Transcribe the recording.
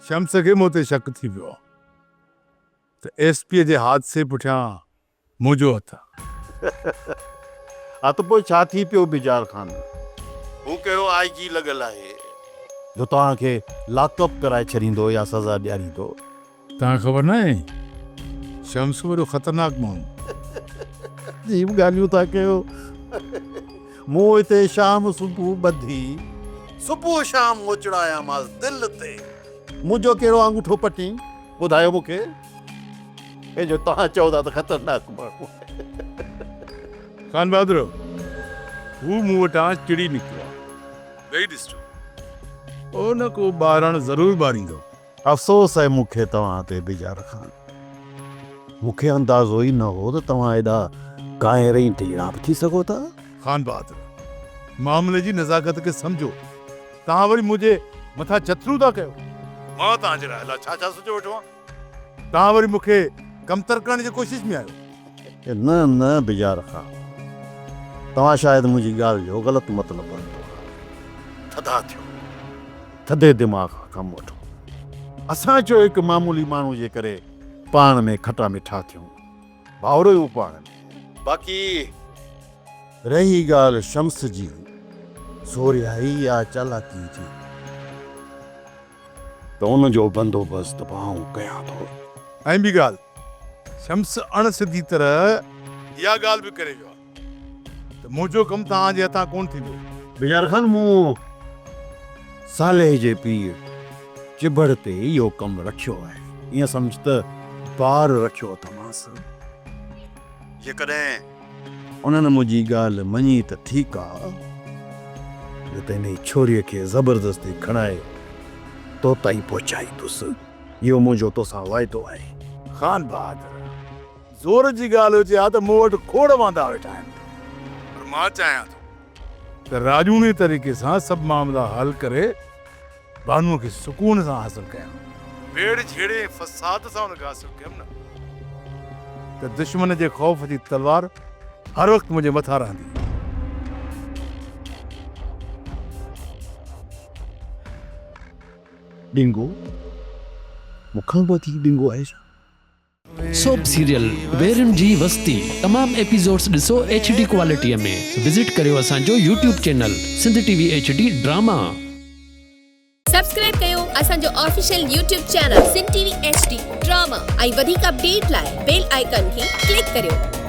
शम्स खे मूं ते शक थी वियो त एसपीअ जे हादसे पुठियां मुंहिंजो हथ हा त पोइ छा थी पियो बिजार खान? हू कहिड़ो IG लॻल आहे जो तव्हांखे लॉकअप कराए छॾींदो या सज़ा ॾियारींदो? तव्हां ख़बर न आहे शम्स वॾो ख़तरनाक माण्हू। जी ॻाल्हियूं था कयो। मूं हिते शाम सुबुह ॿधी सुबुह शाम मोचड़ायामांसि दिलि ते। मुंहिंजो कहिड़ो अंगूठो पटी ॿुधायो मूंखे। हे जो तव्हां चओ था त ख़तरनाक माण्हू। खान बहादुर हू मूं वटां चिड़ी निकितो आहे। वेही ॾिसो ओ न को ॿारण ज़रूरु ॿारींदो। अफ़सोस आहे मूंखे तव्हां ते बिजार खान। मूंखे अंदाज़ो ई न हो त तव्हां एॾा काइर ऐं ढीणा बि थी सघो था। खान बहादुर मामले जी नज़ाकत खे सम्झो। तव्हां वरी मुंहिंजे मथां चतरू था कयो। मां तव्हांजे लाइ छा छा सोचे वठो आहे। तव्हां वरी मूंखे कमतर करण जी कोशिश में आहियो। न न बिजार खान, तव्हां शायदि मुंहिंजी ॻाल्हि जो ग़लति मतिलबु वरितो। थधा थियो, थधे दिमाग़ खां कमु वठो। असां जो हिकु मामूली माण्हू जे करे पाण में खटा मिठा थियूं, भाउर आहियूं पाण में। बाक़ी रही ॻाल्हि शम्स जी सोरियाई या चालाकी जी, त उनजो बंदोबस्तु मां कयां थो। ऐं ॿी ॻाल्हि शम्स अणसिधी तरह इहा ॻाल्हि बि करे वियो आहे त मुंहिंजो कमु तव्हांजे हथां कोन थींदो। बिजार खान मूं सालेह जे पीउ चिबड़ ते इहो कमु रखियो आहे। ईअं सम्झ त ॿार रखियो अथमांसि। जेकॾहिं उन्हनि मुंहिंजी ॻाल्हि मञी त ठीकु आहे, न त हिन छोरीअ खे ज़बरदस्ती खणाए तो ताईं पहुचाईंदुसि। इहो मुंहिंजो तोसां वाइदो आहे। खान बहादुर ज़ोर जी ॻाल्हि हुजे हा त मूं वटि खोड़ वांदा वेठा आहिनि, पर मां चाहियां थो त राजूनी तरीक़े सां सभु मामला हल करे बानूअ खे सुकून सां हासिल कयां। भेड़ छेड़े फसाद सां हुनखे हासिल कयमि न त दुश्मन जे ख़ौफ़ जी तलवार हर वक़्तु मुंहिंजे मथां रहंदी। डिंगो मूंखां वधीक डिंगो आहे छा? सोप सीरियल वेरन जी वस्ती तमाम एपिसोड्स ॾिसो HD क्वालिटीअ में। विज़िट करियो असांजो YouTube channel Sindh TV HD drama. Subscribe कयो असांजो official YouTube channel Sindh TV HD drama ऐं वधीक अपडेट लाइ बेल आइकन खे क्लिक करियो।